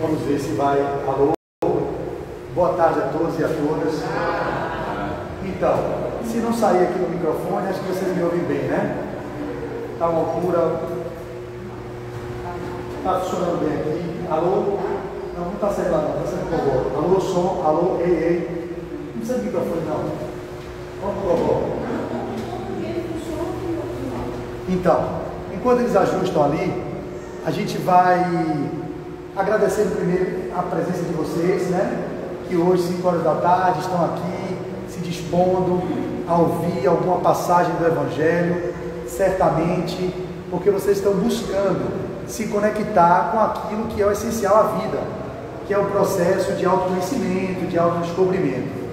Vamos ver se vai. Alô? Boa tarde a todos e a todas. Então, se não sair aqui no microfone, acho que vocês me ouvem bem, né? Tá uma altura. Tá funcionando bem aqui. Alô? Não está saindo lá, não. Está saindo por favor. Alô, som. Alô, ei, ei. Não precisa de microfone, não. Vamos por favor. Então, enquanto eles ajustam ali, a gente vai agradecendo primeiro a presença de vocês, né? Que hoje, 5 horas da tarde, estão aqui se dispondo a ouvir alguma passagem do Evangelho, certamente, porque vocês estão buscando se conectar com aquilo que é o essencial à vida, que é o processo de autoconhecimento, de autodescobrimento.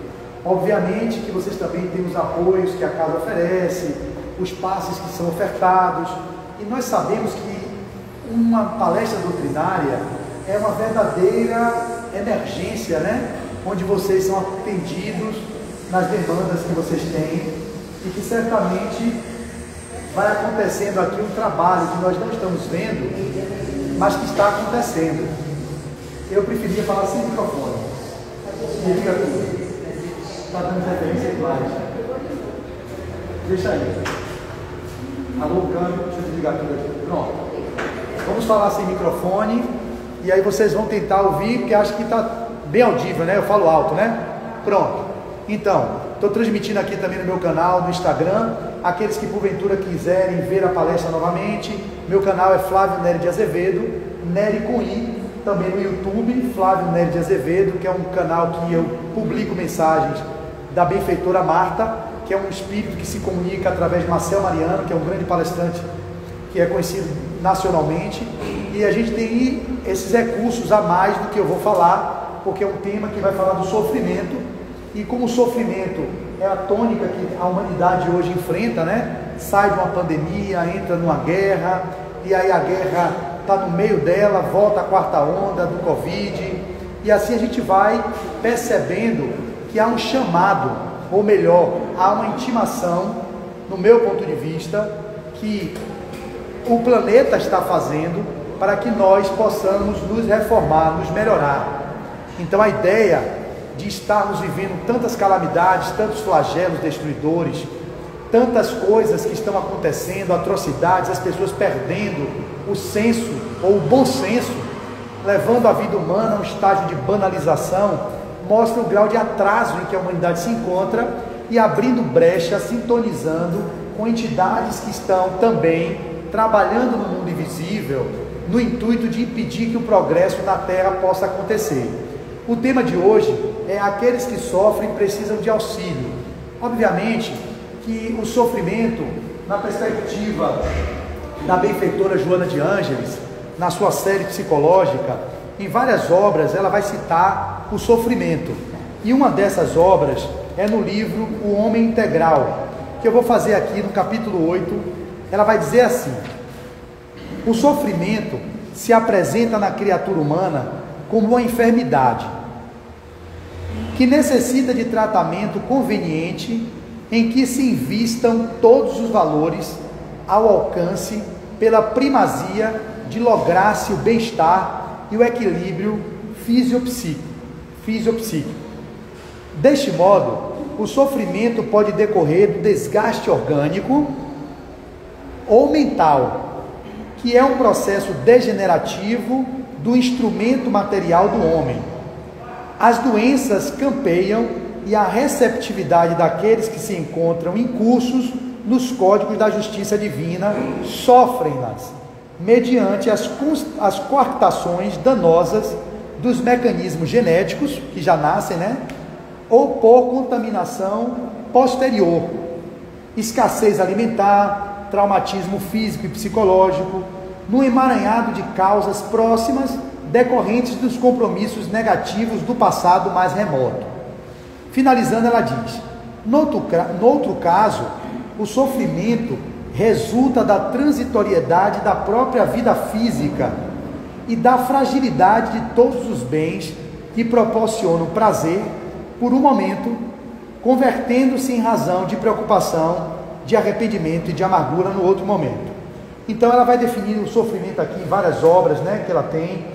Obviamente que vocês também têm os apoios que a casa oferece, os passes que são ofertados, e nós sabemos que uma palestra doutrinária é uma verdadeira emergência, né? Onde vocês são atendidos nas demandas que vocês têm e que certamente vai acontecendo aqui um trabalho que nós não estamos vendo, mas que está acontecendo. Eu preferia falar sem microfone. Me liga tudo. Está dando referência aí mais. Deixa aí. Alô, câmbio, deixa eu desligar tudo aqui. Pronto. Vamos falar sem microfone e aí vocês vão tentar ouvir, porque acho que está bem audível, né? Eu falo alto, né? Pronto. Então, estou transmitindo aqui também no meu canal, no Instagram. Aqueles que porventura quiserem ver a palestra novamente, meu canal é Flávio Nery de Azevedo, Nery com I, também no YouTube, Flávio Nery de Azevedo, que é um canal que eu publico mensagens da benfeitora Marta, que é um espírito que se comunica através de Marcel Mariano, que é um grande palestrante que é conhecido nacionalmente, e a gente tem esses recursos a mais do que eu vou falar, porque é um tema que vai falar do sofrimento, e como o sofrimento é a tônica que a humanidade hoje enfrenta, né? Sai de uma pandemia, entra numa guerra, e aí a guerra está no meio dela, volta a quarta onda do Covid, e assim a gente vai percebendo que há um chamado, ou melhor, há uma intimação, no meu ponto de vista, que o planeta está fazendo para que nós possamos nos reformar, nos melhorar. Então a ideia de estarmos vivendo tantas calamidades, tantos flagelos destruidores, tantas coisas que estão acontecendo, atrocidades, as pessoas perdendo o senso ou o bom senso, levando a vida humana a um estágio de banalização, mostra o grau de atraso em que a humanidade se encontra e abrindo brecha, sintonizando com entidades que estão também trabalhando no mundo invisível, no intuito de impedir que o progresso na Terra possa acontecer. O tema de hoje é aqueles que sofrem e precisam de auxílio. Obviamente que o sofrimento, na perspectiva da benfeitora Joana de Ângeles, na sua série psicológica, em várias obras ela vai citar o sofrimento. E uma dessas obras é no livro O Homem Integral, que eu vou fazer aqui no capítulo 8. Ela vai dizer assim: o sofrimento se apresenta na criatura humana como uma enfermidade que necessita de tratamento conveniente em que se invistam todos os valores ao alcance pela primazia de lograr-se o bem-estar e o equilíbrio fisiopsíquico. Deste modo, o sofrimento pode decorrer do desgaste orgânico ou mental, que é um processo degenerativo do instrumento material do homem. As doenças campeiam e a receptividade daqueles que se encontram incursos nos códigos da justiça divina sofrem-nas, mediante as coartações danosas dos mecanismos genéticos, que já nascem, né? Ou por contaminação posterior, escassez alimentar, traumatismo físico e psicológico, no emaranhado de causas próximas decorrentes dos compromissos negativos do passado mais remoto. Finalizando, ela diz: noutro caso, o sofrimento resulta da transitoriedade da própria vida física e da fragilidade de todos os bens que proporcionam prazer por um momento, convertendo-se em razão de preocupação, de arrependimento e de amargura no outro momento. Então ela vai definir o sofrimento aqui em várias obras, né, que ela tem,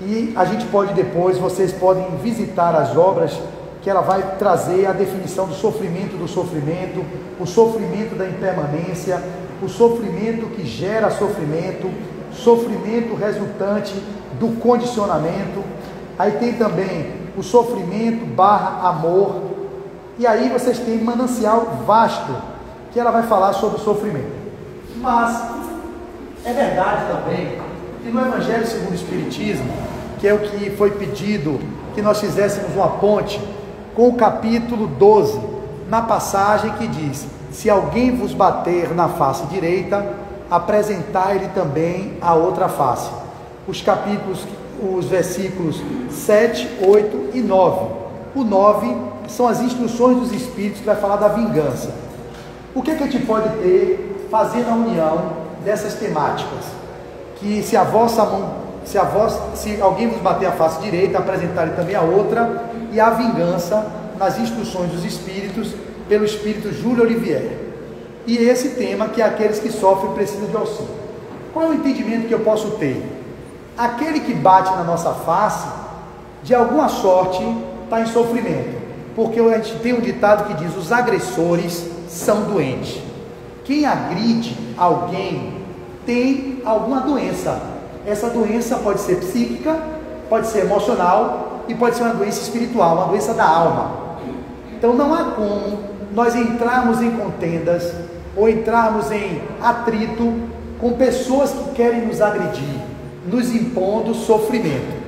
E a gente pode depois, vocês podem visitar as obras que ela vai trazer a definição do sofrimento, o sofrimento da impermanência, o sofrimento que gera sofrimento, sofrimento resultante do condicionamento. Aí tem também o sofrimento barra amor. E aí vocês têm um manancial vasto que ela vai falar sobre o sofrimento. Mas é verdade também que no Evangelho segundo o Espiritismo, que é o que foi pedido que nós fizéssemos uma ponte com o capítulo 12, na passagem que diz: se alguém vos bater na face direita, apresentai-lhe também a outra face. Os versículos 7, 8 e 9. O 9 são as instruções dos Espíritos, que vai falar da vingança. O que a gente pode ter, fazendo a união dessas temáticas? Que se alguém vos bater a face direita, apresentar-lhe também a outra, e a vingança nas instruções dos Espíritos, pelo Espírito Júlio Olivier. E esse tema, que é aqueles que sofrem e precisam de auxílio. Qual é o entendimento que eu posso ter? Aquele que bate na nossa face, de alguma sorte, está em sofrimento, porque a gente tem um ditado que diz: os agressores são doentes. Quem agride alguém tem alguma doença. Essa doença pode ser psíquica, pode ser emocional e pode ser uma doença espiritual, uma doença da alma. Então não há como nós entrarmos em contendas ou entrarmos em atrito com pessoas que querem nos agredir, nos impondo sofrimento.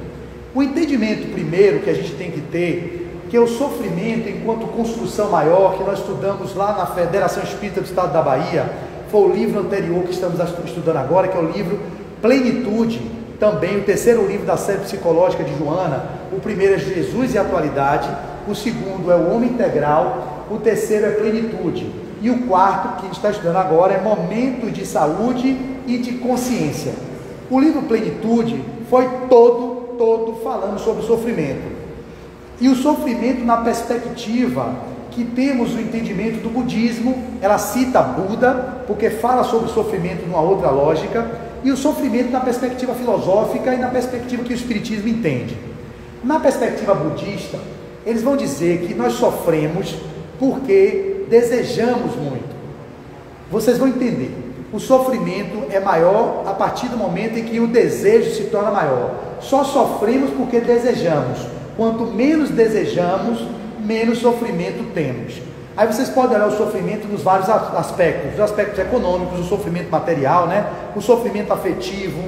O entendimento primeiro que a gente tem que ter, que é o sofrimento enquanto construção maior, que nós estudamos lá na Federação Espírita do Estado da Bahia, foi o livro anterior que estamos estudando agora, que é o livro Plenitude, também o terceiro livro da série psicológica de Joana. O primeiro é Jesus e a Atualidade, o segundo é o Homem Integral, o terceiro é Plenitude, e o quarto, que a gente está estudando agora, é Momentos de Saúde e de Consciência. O livro Plenitude foi todo falando sobre o sofrimento, e o sofrimento na perspectiva que temos o entendimento do budismo. Ela cita Buda, porque fala sobre o sofrimento numa outra lógica, e o sofrimento na perspectiva filosófica e na perspectiva que o Espiritismo entende. Na perspectiva budista, eles vão dizer que nós sofremos porque desejamos muito. Vocês vão entender, o sofrimento é maior a partir do momento em que o desejo se torna maior. Só sofremos porque desejamos. Quanto menos desejamos, menos sofrimento temos. Aí vocês podem olhar o sofrimento nos vários aspectos, os aspectos econômicos, o sofrimento material, né? O sofrimento afetivo.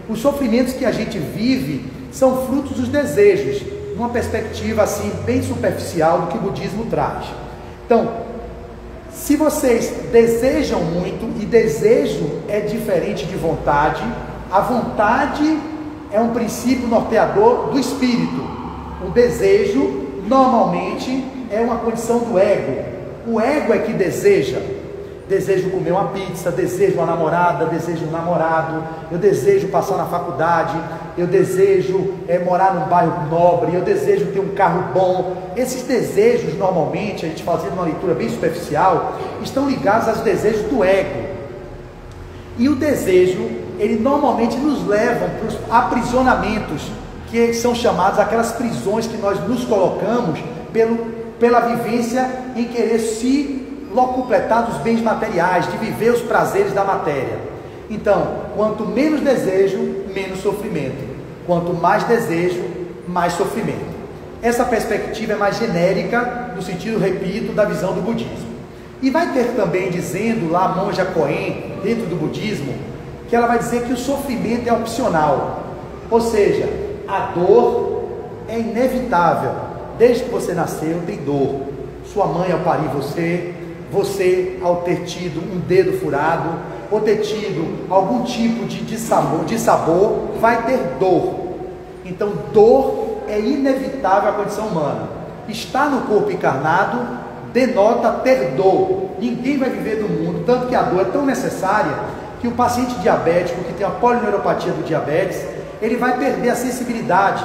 Os sofrimentos que a gente vive são frutos dos desejos, numa perspectiva assim bem superficial do que o budismo traz. Então, se vocês desejam muito, e desejo é diferente de vontade, a vontade é um princípio norteador do espírito. O desejo normalmente é uma condição do ego. O ego é que deseja. Desejo comer uma pizza, desejo uma namorada, desejo um namorado, eu desejo passar na faculdade, eu desejo morar num bairro nobre, eu desejo ter um carro bom. Esses desejos, normalmente, a gente fazendo uma leitura bem superficial, estão ligados aos desejos do ego. E o desejo, ele normalmente nos leva para os aprisionamentos, que são chamados aquelas prisões que nós nos colocamos pela vivência em querer se locupletar dos bens materiais, de viver os prazeres da matéria. Então, quanto menos desejo, menos sofrimento. Quanto mais desejo, mais sofrimento. Essa perspectiva é mais genérica, no sentido, repito, da visão do budismo. E vai ter também dizendo lá a monja Koen, dentro do budismo, que ela vai dizer que o sofrimento é opcional. Ou seja, a dor é inevitável. Desde que você nasceu, tem dor. Sua mãe ao parir você ao ter tido um dedo furado, ou ter tido algum tipo de sabor, vai ter dor. Então, dor é inevitável à condição humana. Estar no corpo encarnado denota ter dor. Ninguém vai viver do mundo, tanto que a dor é tão necessária que o paciente diabético, que tem a polineuropatia do diabetes, ele vai perder a sensibilidade.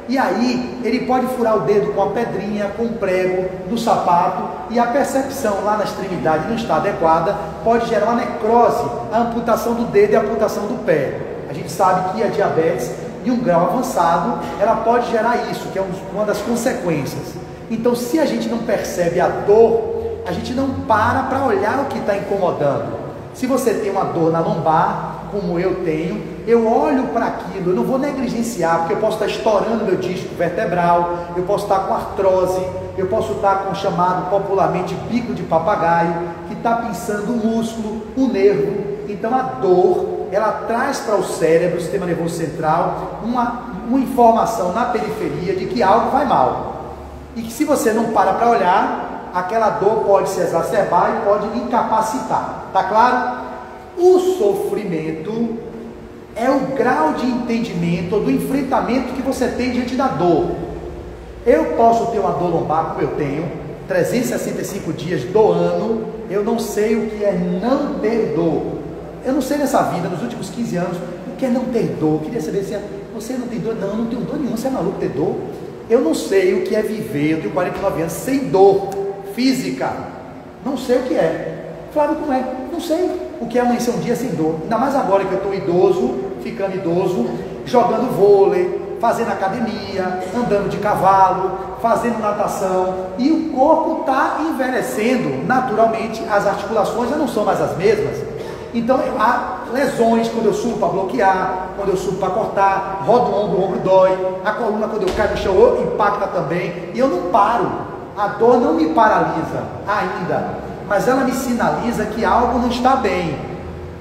E aí, ele pode furar o dedo com a pedrinha, com um prego no sapato, e a percepção lá na extremidade não está adequada, pode gerar uma necrose, a amputação do dedo e a amputação do pé. A gente sabe que a diabetes em um grau avançado, ela pode gerar isso, que é uma das consequências. Então, se a gente não percebe a dor, a gente não para olhar o que está incomodando. Se você tem uma dor na lombar, como eu tenho, eu olho para aquilo, eu não vou negligenciar, porque eu posso estar estourando meu disco vertebral, eu posso estar com artrose, eu posso estar com o chamado popularmente bico de papagaio, que está pinçando o músculo, o nervo. Então a dor, ela traz para o cérebro, o sistema nervoso central, uma informação na periferia de que algo vai mal. E que se você não para olhar, aquela dor pode se exacerbar e pode lhe incapacitar. Tá claro? O sofrimento é o grau de entendimento ou do enfrentamento que você tem diante da dor. Eu posso ter uma dor lombar como eu tenho, 365 dias do ano, eu não sei o que é não ter dor. Eu não sei nessa vida, nos últimos 15 anos, o que é não ter dor. Eu queria saber se você não tem dor. Não, não tenho dor nenhuma, você é maluco ter dor? Eu não sei o que é viver, eu tenho 49 anos, sem dor física. Não sei o que é. Flávio, como é? Não sei o que é amanhecer um dia sem dor. Ainda mais agora que eu estou idoso, ficando idoso, jogando vôlei, fazendo academia, andando de cavalo, fazendo natação, e o corpo está envelhecendo naturalmente, as articulações já não são mais as mesmas. Então há lesões quando eu subo para bloquear, quando eu subo para cortar, rodo o ombro dói, a coluna quando eu caio no chão impacta também, e eu não paro. A dor não me paralisa ainda, mas ela me sinaliza que algo não está bem,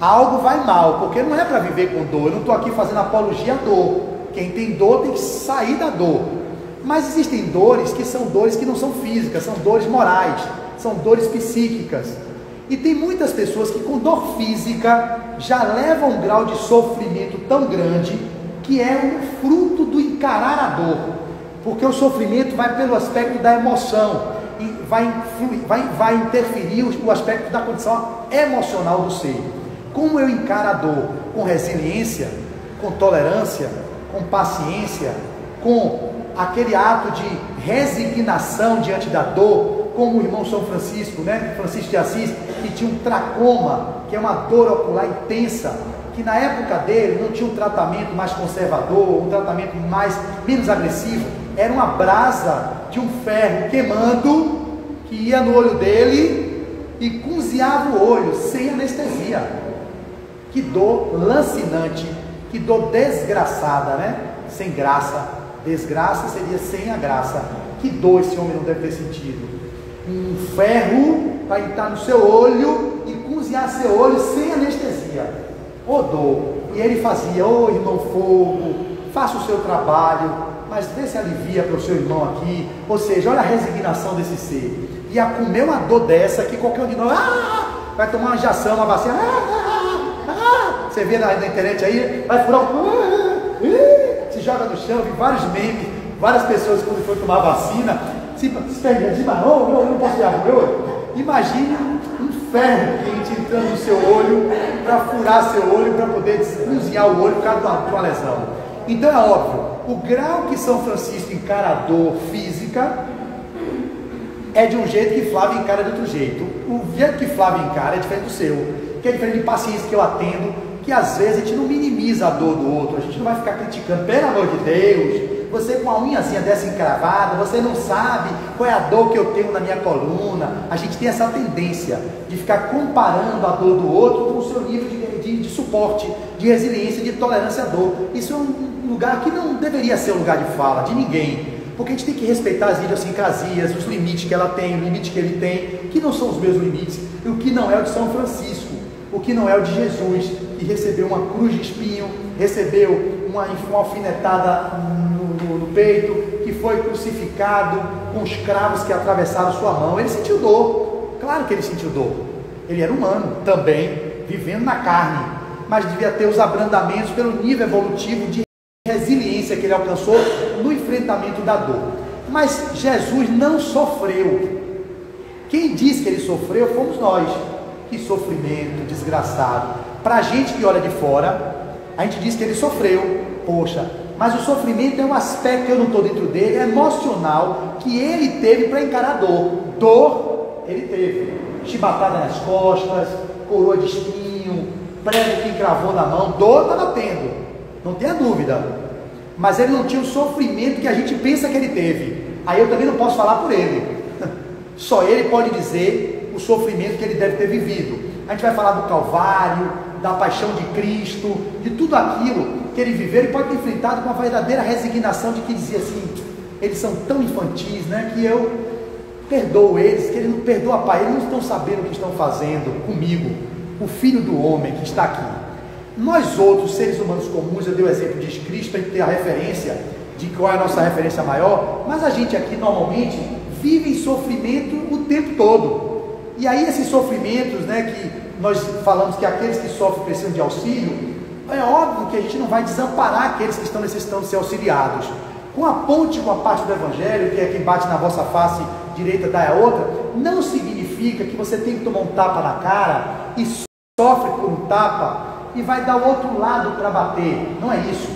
algo vai mal, porque não é para viver com dor. Eu não estou aqui fazendo apologia à dor. Quem tem dor tem que sair da dor. Mas existem dores que não são físicas, são dores morais, são dores psíquicas. E tem muitas pessoas que com dor física já levam um grau de sofrimento tão grande que é um fruto do encarar a dor, porque o sofrimento vai pelo aspecto da emoção e vai interferir o aspecto da condição emocional do ser. Como eu encaro a dor? Com resiliência, com tolerância, com paciência, com aquele ato de resignação diante da dor, como o irmão São Francisco, Francisco de Assis, que tinha um tracoma, que é uma dor ocular intensa, que na época dele não tinha um tratamento mais conservador, um tratamento menos agressivo, era uma brasa de um ferro queimando, que ia no olho dele e cozinhava o olho, sem anestesia. Que dor lancinante, que dor desgraçada, sem graça. Desgraça seria sem a graça. Que dor esse homem não deve ter sentido. Um ferro para entrar no seu olho e cozinhar seu olho sem anestesia. Ô dor. E ele fazia: ô irmão fogo, faça o seu trabalho, mas vê se alivia para o seu irmão aqui. Ou seja, olha a resignação desse ser. Ia comer uma dor dessa que qualquer um de nós vai tomar uma injeção, uma vacina. Você vê na internet aí, vai furar se joga no chão. Vi vários memes, várias pessoas quando foi tomar vacina se perdendo, eu não posso olhar meu olho. Imagine um ferro quente entrando no seu olho para furar seu olho, para poder descozinhar o olho por causa de uma lesão. Então é óbvio, o grau que São Francisco encara a dor física é de um jeito que Flávio encara de outro jeito. O jeito que Flávio encara é diferente do seu, que é diferente de pacientes que eu atendo, que às vezes a gente não minimiza a dor do outro, a gente não vai ficar criticando, pelo amor de Deus, você com a unhazinha dessa encravada, você não sabe qual é a dor que eu tenho na minha coluna. A gente tem essa tendência de ficar comparando a dor do outro com o seu nível de suporte, de resiliência, de tolerância à dor. Isso é um lugar que não deveria ser um lugar de fala de ninguém, porque a gente tem que respeitar as idiosincrasias, os limites que ela tem, o limite que ele tem, que não são os meus limites, e o que não é o de São Francisco, o que não é o de Jesus, que recebeu uma cruz de espinho, recebeu uma alfinetada no peito, que foi crucificado com os cravos que atravessaram sua mão. Ele sentiu dor, claro que ele sentiu dor. Ele era humano também, vivendo na carne, mas devia ter os abrandamentos pelo nível evolutivo de resiliência que ele alcançou no enfrentamento da dor. Mas Jesus não sofreu. Quem diz que ele sofreu fomos nós. Que sofrimento desgraçado. Para a gente que olha de fora, a gente diz que ele sofreu. Poxa, mas o sofrimento é um aspecto que eu não estou dentro dele, é emocional, que ele teve para encarar a dor. Dor, ele teve. Chibatada nas costas, coroa de espinho, prego que encravou na mão, dor estava tendo, não tenha dúvida. mas ele não tinha o sofrimento que a gente pensa que ele teve. Aí eu também não posso falar por ele. Só ele pode dizer o sofrimento que ele deve ter vivido. A gente vai falar do Calvário, da paixão de Cristo, de tudo aquilo que ele viveu. Ele pode ter enfrentado com uma verdadeira resignação de que dizia assim: eles são tão infantis, né, que eu perdoo eles, que ele não perdoa, pai, eles não estão sabendo o que estão fazendo comigo, o Filho do Homem que está aqui. Nós outros, seres humanos comuns, eu dei o exemplo de Cristo para a gente ter a referência de qual é a nossa referência maior, mas a gente aqui normalmente vive em sofrimento o tempo todo. E aí esses sofrimentos, né, que nós falamos que aqueles que sofrem precisam de auxílio, é óbvio que a gente não vai desamparar aqueles que estão necessitando ser auxiliados. Com a ponte, com a parte do Evangelho, que é quem bate na vossa face direita dá a outra, não significa que você tem que tomar um tapa na cara e sofre por um tapa e vai dar o outro lado para bater. Não é isso.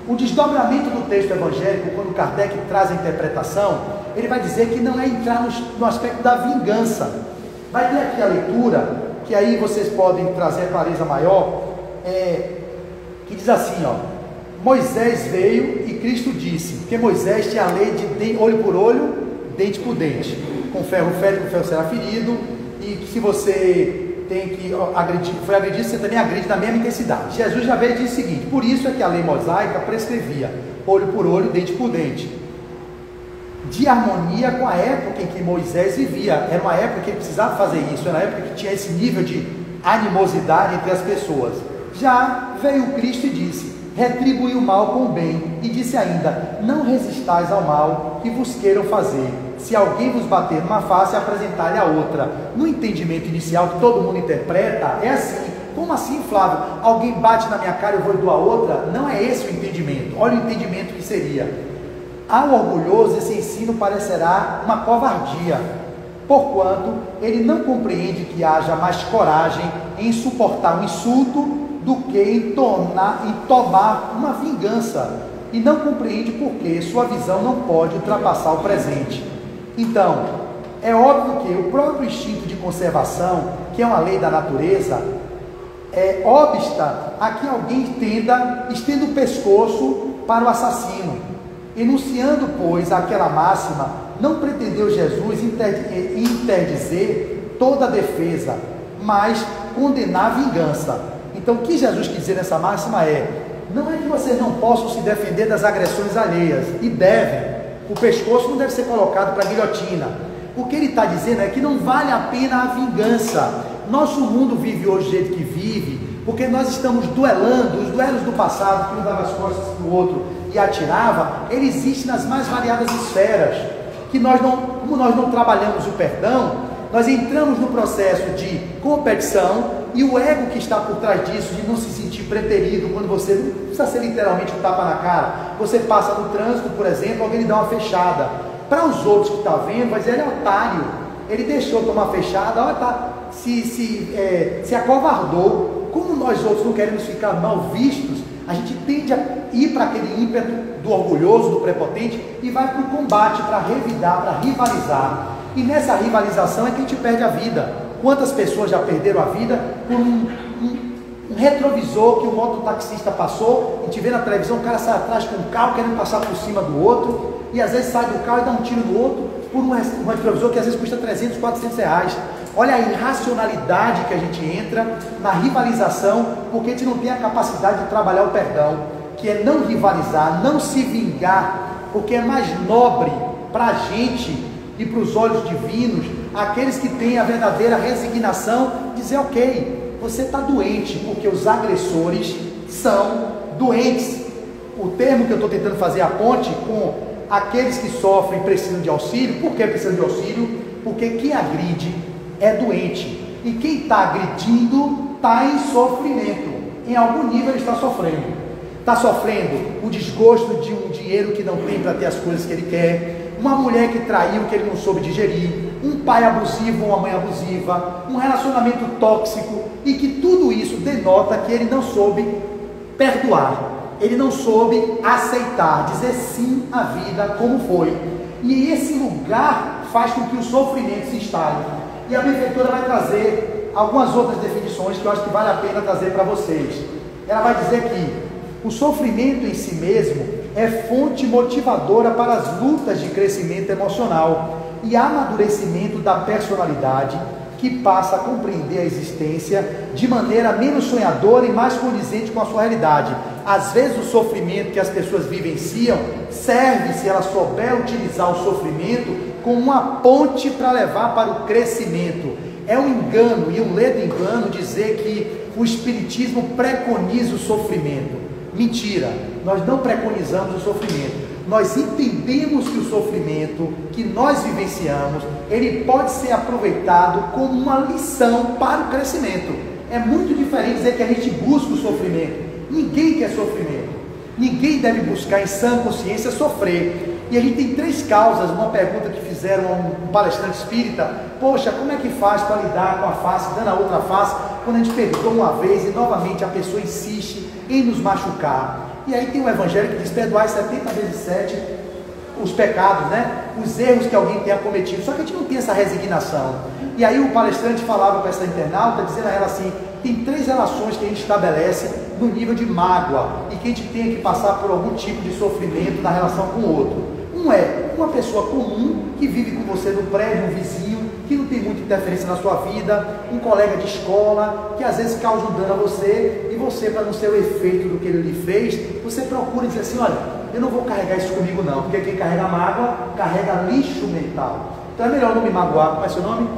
O desdobramento do texto evangélico, quando Kardec traz a interpretação, ele vai dizer que não é entrar no aspecto da vingança. Vai ter aqui a leitura, que aí vocês podem trazer a clareza maior, que diz assim, ó: Moisés veio e Cristo disse, porque Moisés tinha a lei de olho por olho, dente por dente, com ferro fere, com ferro será ferido, e que se você tem que agredir, foi agredido, você também agride na mesma intensidade. Jesus já veio e disse o seguinte: por isso é que a lei mosaica prescrevia olho por olho, dente por dente, de harmonia com a época em que Moisés vivia. Era uma época que ele precisava fazer isso, era uma época que tinha esse nível de animosidade entre as pessoas. Já veio Cristo e disse: retribui o mal com o bem, e disse ainda: não resistais ao mal que vos queiram fazer. Se alguém vos bater numa face, apresentai-lhe a outra. No entendimento inicial que todo mundo interpreta, é assim: como assim, Flávio? Alguém bate na minha cara e eu vou e dou a outra? Não é esse o entendimento. Olha o entendimento que seria: ao orgulhoso esse ensino parecerá uma covardia, porquanto ele não compreende que haja mais coragem em suportar um insulto do que em tomar uma vingança, e não compreende porque sua visão não pode ultrapassar o presente. Então, é óbvio que o próprio instinto de conservação, que é uma lei da natureza, obsta a que alguém estenda o pescoço para o assassino. Enunciando, pois, aquela máxima, não pretendeu Jesus interdizer toda a defesa, mas condenar a vingança. Então, o que Jesus quis dizer nessa máxima não é que vocês não possam se defender das agressões alheias, e devem. O pescoço não deve ser colocado para guilhotina. O que ele está dizendo é que não vale a pena a vingança. Nosso mundo vive hoje do jeito que vive, porque nós estamos duelando. Os duelos do passado, que um dava as costas para o outro e atirava, ele existe nas mais variadas esferas, que como nós não trabalhamos o perdão, nós entramos no processo de competição, e o ego que está por trás disso, de não se sentir preterido, quando você não precisa ser literalmente um tapa na cara, você passa no trânsito, por exemplo, alguém lhe dá uma fechada, para os outros que estão vendo, vai dizer: ele é otário, ele deixou tomar fechada, olha, se acovardou. Como nós outros não queremos ficar mal vistos, a gente tende a ir para aquele ímpeto do orgulhoso, do prepotente, e vai para o combate, para revidar, para rivalizar. E nessa rivalização é que a gente perde a vida. Quantas pessoas já perderam a vida por um retrovisor que o mototaxista passou? A gente vê na televisão, o cara sai atrás com um carro querendo passar por cima do outro, e às vezes sai do carro e dá um tiro no outro por um retrovisor que às vezes custa 300, 400 reais. Olha a irracionalidade que a gente entra na rivalização, porque a gente não tem a capacidade de trabalhar o perdão, que é não rivalizar, não se vingar, porque é mais nobre para a gente e para os olhos divinos, aqueles que têm a verdadeira resignação, dizer: ok, você está doente, porque os agressores são doentes. O termo que eu estou tentando fazer a ponte com aqueles que sofrem precisam de auxílio. Por que precisam de auxílio? Porque quem agride é doente, e quem está agredindo está em sofrimento, em algum nível ele está sofrendo o desgosto de um dinheiro que não tem para ter as coisas que ele quer, uma mulher que traiu que ele não soube digerir, um pai abusivo ou uma mãe abusiva, um relacionamento tóxico, e que tudo isso denota que ele não soube perdoar, ele não soube aceitar, dizer sim à vida como foi, e esse lugar faz com que o sofrimento se instale. E a benfeitora vai trazer algumas outras definições que eu acho que vale a pena trazer para vocês. Ela vai dizer que o sofrimento em si mesmo é fonte motivadora para as lutas de crescimento emocional e amadurecimento da personalidade, que passa a compreender a existência de maneira menos sonhadora e mais condizente com a sua realidade. Às vezes o sofrimento que as pessoas vivenciam serve, se ela souber utilizar o sofrimento, como uma ponte para levar para o crescimento. É um engano e um ledo engano dizer que o Espiritismo preconiza o sofrimento. Mentira, nós não preconizamos o sofrimento. Nós entendemos que o sofrimento que nós vivenciamos, ele pode ser aproveitado como uma lição para o crescimento. É muito diferente dizer que a gente busca o sofrimento. Ninguém quer sofrimento. Ninguém deve buscar em sã consciência sofrer. E a gente tem 3 causas. Uma pergunta que fizeram a um palestrante espírita: poxa, como é que faz para lidar com a face, dando a outra face, quando a gente perdoa uma vez e novamente a pessoa insiste em nos machucar? E aí tem um evangelho que diz: perdoar 70 vezes 7 os pecados, né? Os erros que alguém tenha cometido. Só que a gente não tem essa resignação. E aí o palestrante falava com essa internauta, dizendo a ela assim: tem 3 relações que a gente estabelece no nível de mágoa e que a gente tem que passar por algum tipo de sofrimento na relação com o outro. Um é uma pessoa comum que vive com você no prédio, um vizinho que não tem muita interferência na sua vida, um colega de escola que às vezes causa um dano a você, e você, para não ser o efeito do que ele lhe fez, você procura dizer assim: olha, eu não vou carregar isso comigo não, porque quem carrega mágoa, carrega lixo mental. Então é melhor não me magoar. Como é seu nome?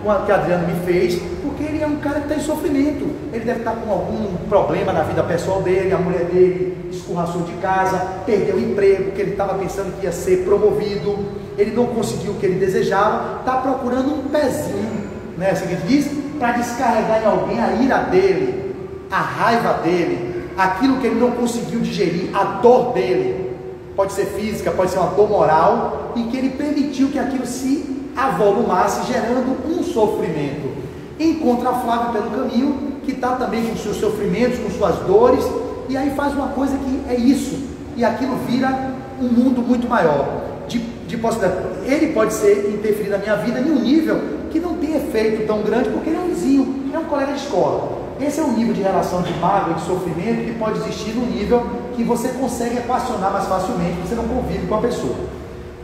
O que Adriano me fez, porque ele é um cara que está em sofrimento. Ele deve estar com algum problema na vida pessoal dele, a mulher dele escorraçou de casa, perdeu o emprego, que ele estava pensando que ia ser promovido, ele não conseguiu o que ele desejava, está procurando um pezinho, né, assim que ele diz, para descarregar em alguém a ira dele, a raiva dele, aquilo que ele não conseguiu digerir, a dor dele. Pode ser física, pode ser uma dor moral, e que ele permitiu que aquilo se avolumasse, gerando um sofrimento. Encontra a Flávia pelo caminho, que está também com seus sofrimentos, com suas dores, e aí faz uma coisa que é isso, e aquilo vira um mundo muito maior de possibilidade. Ele pode ser interferir na minha vida em um nível que não tem efeito tão grande, porque ele é um vizinho, é um colega de escola. Esse é um nível de relação de mágoa, de sofrimento, que pode existir no nível que você consegue equacionar mais facilmente, você não convive com a pessoa.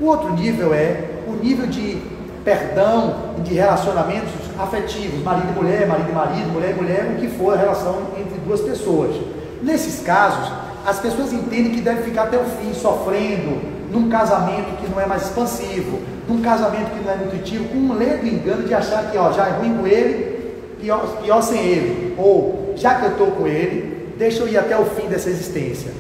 O outro nível é o nível de perdão, de relacionamentos afetivos, marido e mulher, mulher e mulher, o que for a relação entre 2 pessoas. Nesses casos, as pessoas entendem que deve ficar até o fim sofrendo num casamento que não é mais expansivo, num casamento que não é nutritivo, com um ledo engano de achar que já é ruim com ele, pior sem ele, ou já que eu estou com ele, deixa eu ir até o fim dessa existência.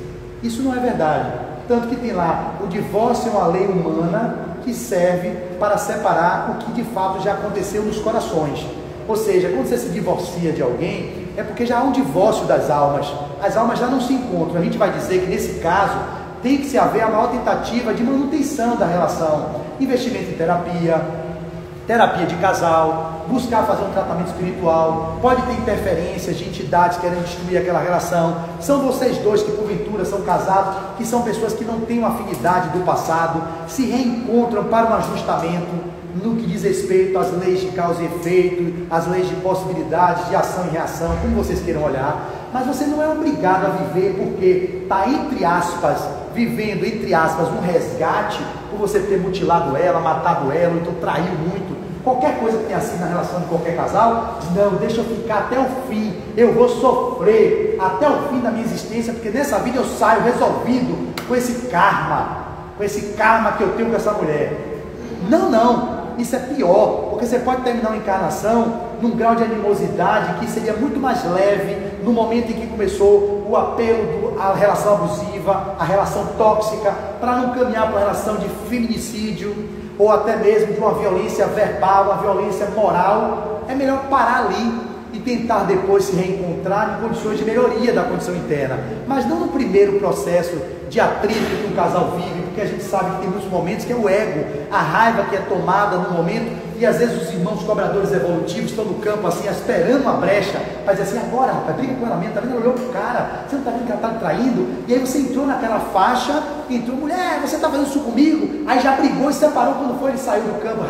Isso não é verdade. Tanto que tem lá, o divórcio é uma lei humana que serve para separar o que de fato já aconteceu nos corações. Ou seja, quando você se divorcia de alguém, é porque já há um divórcio das almas. As almas já não se encontram. A gente vai dizer que nesse caso tem que se haver a maior tentativa de manutenção da relação. Investimento em terapia de casal, buscar fazer um tratamento espiritual. Pode ter interferências de entidades querendo destruir aquela relação. São vocês 2 que porventura são casados, que são pessoas que não têm uma afinidade do passado, se reencontram para um ajustamento no que diz respeito às leis de causa e efeito, às leis de possibilidades de ação e reação, como vocês queiram olhar. Mas você não é obrigado a viver porque está, entre aspas, vivendo, entre aspas, um resgate por você ter mutilado ela, matado ela, ou então traiu muito. Qualquer coisa que tenha sido na relação de qualquer casal, diz: não, deixa eu ficar até o fim, eu vou sofrer até o fim da minha existência, porque nessa vida eu saio resolvido com esse karma que eu tenho com essa mulher. Não, isso é pior, porque você pode terminar uma encarnação num grau de animosidade que seria muito mais leve no momento em que começou o apelo à relação abusiva, a relação tóxica, para não caminhar para uma relação de feminicídio, ou até mesmo de uma violência verbal, uma violência moral. É melhor parar ali e tentar depois se reencontrar em condições de melhoria da condição interna, mas não no primeiro processo de atrito que um casal vive, porque a gente sabe que tem muitos momentos que é o ego, a raiva que é tomada no momento, e às vezes os irmãos cobradores evolutivos estão no campo assim, esperando uma brecha, para dizer assim: agora rapaz, briga com ela mesmo, tá vendo? Ela olhou pro cara, você não tá vendo que ela tá traindo? E aí você entrou naquela faixa, entrou: mulher, você tá fazendo isso comigo? Aí já brigou e separou, quando foi ele saiu do campo,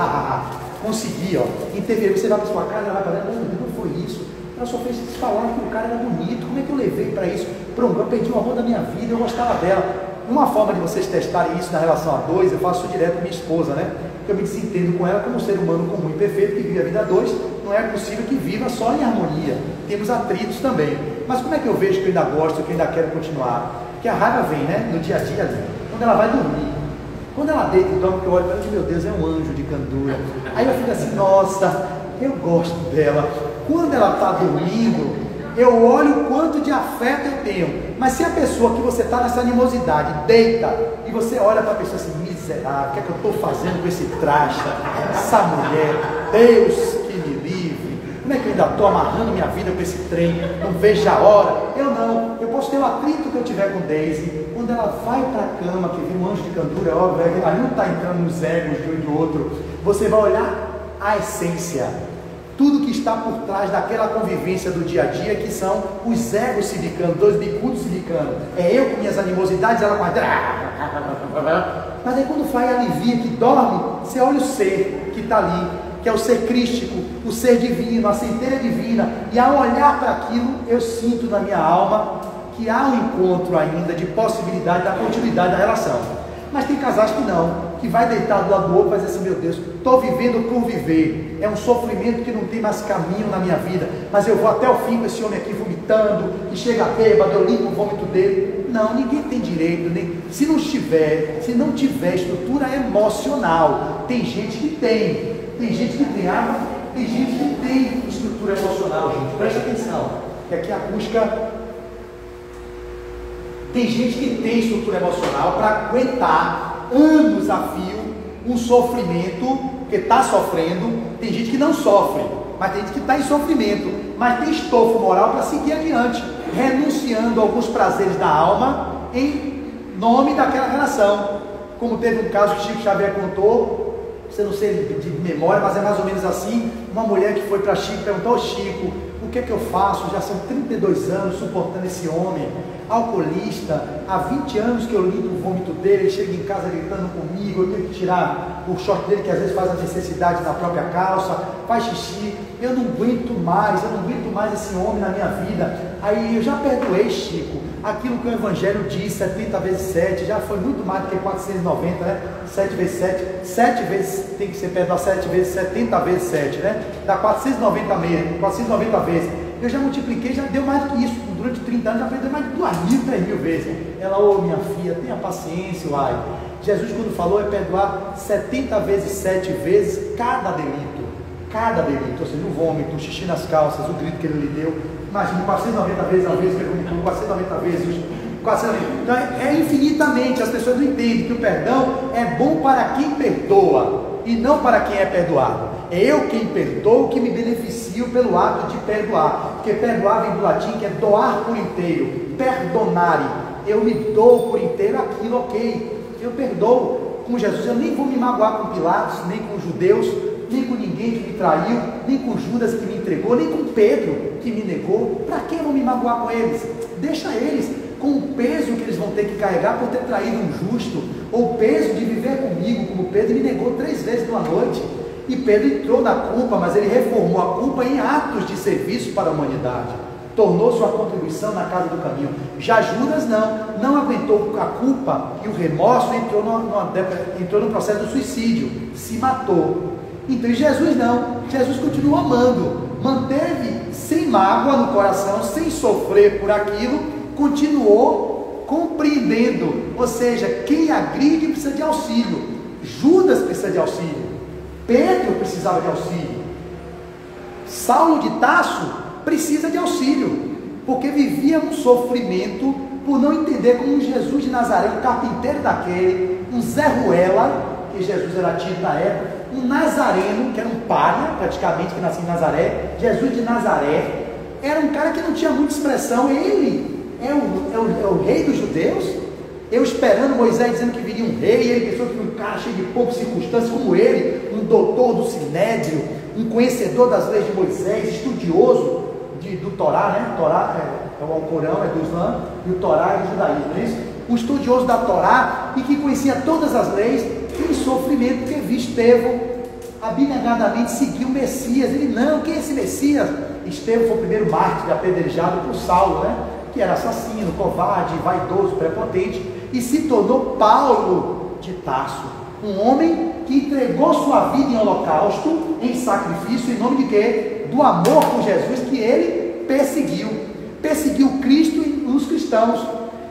consegui, interferir. Você vai para sua casa, ela vai para ela: não foi isso, ela só fez falar que o cara era bonito, como é que eu levei para isso? Pronto, eu perdi o amor da minha vida, eu gostava dela. uma forma de vocês testarem isso na relação a dois, eu faço direto com minha esposa, né? Porque eu me desentendo com ela como um ser humano comum e perfeito que vive a vida a dois. Não é possível que viva só em harmonia. Temos atritos também. Mas como é que eu vejo que eu ainda gosto, que eu ainda quero continuar? Porque a raiva vem, né? No dia a dia ali. Quando ela vai dormir. Quando ela deita e dorme, que eu olho para ela e digo, meu Deus, é um anjo de candura. Aí eu fico assim, nossa, eu gosto dela. Quando ela está dormindo, eu olho o quanto de afeto eu tenho. Mas se a pessoa que você está nessa animosidade deita e você olha para a pessoa assim, miserável, o que é que eu estou fazendo com esse traste, essa mulher, Deus que me livre, como é que eu ainda estou amarrando minha vida com esse trem, não vejo a hora? Eu não, eu posso ter o atrito que eu tiver com Daisy, quando ela vai para a cama, que vira um anjo de candura, óbvio, ela não está entrando nos egos de um e do outro, você vai olhar a essência, tudo que está por trás daquela convivência do dia a dia, que são os egos se bicando, dois bicudos se bicando. É eu com minhas animosidades, ela com a... Mas aí quando vai alivia, que dorme, você olha o ser que está ali, que é o ser crístico, o ser divino, a centelha divina, e ao olhar para aquilo, eu sinto na minha alma que há um encontro ainda de possibilidade da continuidade da relação. Mas tem casais que não, que vai deitar do lado do outro e vai dizer assim, meu Deus, estou vivendo por viver, é um sofrimento que não tem mais caminho na minha vida, mas eu vou até o fim com esse homem aqui vomitando, que chega bêbado, eu limpo o vômito dele. Não, ninguém tem direito, se não tiver estrutura emocional. Tem gente que tem gente que tem arma, tem gente que tem estrutura emocional, gente, presta atenção, que aqui a acústica... Tem gente que tem estrutura emocional para aguentar anos a fio um sofrimento, porque está sofrendo. Tem gente que não sofre, mas tem gente que está em sofrimento, mas tem estofo moral para seguir adiante, renunciando a alguns prazeres da alma em nome daquela relação. Como teve um caso que Chico Xavier contou, você não sei de memória, mas é mais ou menos assim, uma mulher que foi para Chico e perguntou, Chico, o que é que eu faço? Já são 32 anos suportando esse homem, alcoolista, há 20 anos que eu limpo o vômito dele, ele chega em casa gritando comigo, eu tenho que tirar o short dele, que às vezes faz as necessidades na própria calça, faz xixi, eu não aguento mais esse homem na minha vida. Aí eu já perdoei, Chico, aquilo que o Evangelho diz, 70 vezes 7, já foi muito mais do que 490, né? 7 vezes 7, 7 vezes, tem que ser perdoado 7 vezes 70 vezes 7, né? Dá 490 vezes. Eu já multipliquei, já deu mais do que isso, durante 30 anos já aprendeu mais de 2.000, 3.000 vezes. Ela, minha filha, tenha paciência, uai. Jesus quando falou é perdoar 70 vezes 7 vezes cada delito, ou seja, o vômito, o xixi nas calças, o grito que ele lhe deu, imagine, 490 vezes a vez que ele vomitou, 490 vezes, 490. Então é infinitamente, as pessoas não entendem que o perdão é bom para quem perdoa, e não para quem é perdoado. É eu quem perdoo, que me beneficio pelo ato de perdoar, porque perdoar vem do latim, que é doar por inteiro, perdonare, eu me dou por inteiro aquilo, ok, eu perdoo. Com Jesus eu nem vou me magoar com Pilatos, nem com os judeus, nem com ninguém que me traiu, nem com Judas que me entregou, nem com Pedro que me negou. Para que eu vou me magoar com eles? Deixa eles com o peso que eles vão ter que carregar por ter traído um justo, ou o peso de viver comigo, como Pedro me negou 3 vezes numa noite. E Pedro entrou na culpa, mas ele reformou a culpa em atos de serviço para a humanidade, tornou sua contribuição na casa do caminho. Já Judas não aguentou a culpa e o remorso, entrou no processo do suicídio, se matou. Então Jesus não, Jesus continuou amando, manteve sem mágoa no coração, sem sofrer por aquilo, continuou compreendendo. Ou seja, quem agride precisa de auxílio. Judas precisa de auxílio, Pedro precisava de auxílio, Saulo de Tarso precisa de auxílio, porque vivia um sofrimento por não entender como um Jesus de Nazaré, um carpinteiro daquele, um Zé Ruela, que Jesus era tido na época, um nazareno, que era um pária praticamente, que nascia em Nazaré. Jesus de Nazaré era um cara que não tinha muita expressão, ele é o rei dos judeus. Eu esperando Moisés dizendo que viria um rei, e ele pensou que um cara cheio de poucas circunstâncias como ele, um doutor do Sinédrio, um conhecedor das leis de Moisés, estudioso do Torá, né? Torá é o Alcorão, é do Islã, e o Torá é do judaísmo, não é isso? Um estudioso da Torá, e que conhecia todas as leis, em sofrimento, porque viu Estevão abnegadamente seguir o Messias. Ele, não, quem é esse Messias? Estevão foi o primeiro mártir apedrejado por Saulo, né? Que era assassino, covarde, vaidoso, prepotente. e se tornou Paulo de Tarso, um homem que entregou sua vida em holocausto, em sacrifício, em nome de quê? Do amor por Jesus, que ele perseguiu Cristo e os cristãos,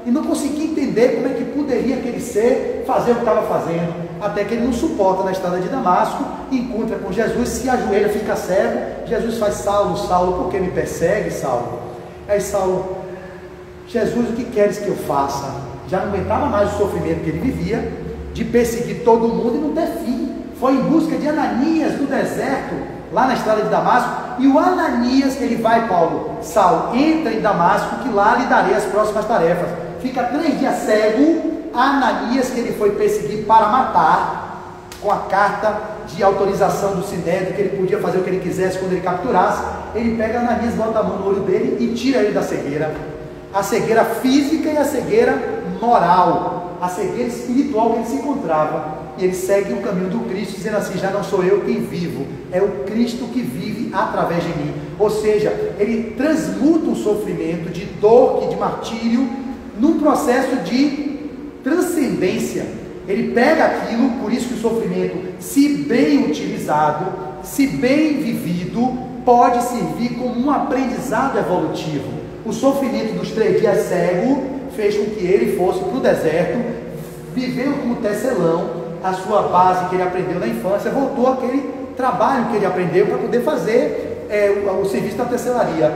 e não conseguia entender como é que poderia aquele ser fazer o que estava fazendo, até que ele não suporta na estrada de Damasco, encontra com Jesus, se ajoelha, fica cego. Jesus faz: Saulo, Saulo, por que me persegue, Saulo? Aí Saulo: Jesus, o que queres que eu faça? Já não aguentava mais o sofrimento que ele vivia, de perseguir todo mundo e não ter fim. Foi em busca de Ananias no deserto, lá na estrada de Damasco, e o Ananias, ele vai: Saulo, entra em Damasco, que lá lhe darei as próximas tarefas. Fica 3 dias cego. Ananias, que ele foi perseguir para matar, com a carta de autorização do Sinédrio, que ele podia fazer o que ele quisesse quando ele capturasse, ele pega Ananias, bota a mão no olho dele e tira ele da cegueira, a cegueira física e a cegueira moral, a cegueira espiritual que ele se encontrava, e ele segue o caminho do Cristo, dizendo assim: já não sou eu quem vivo, é o Cristo que vive através de mim. Ou seja, ele transmuta um sofrimento de dor e de martírio num processo de transcendência. Ele pega aquilo, por isso que o sofrimento, se bem utilizado, se bem vivido, pode servir como um aprendizado evolutivo. O sofrimento dos 3 dias cego fez com que ele fosse para o deserto, viveu como tecelão, a sua base que ele aprendeu na infância, voltou àquele trabalho que ele aprendeu para poder fazer o serviço da tecelaria,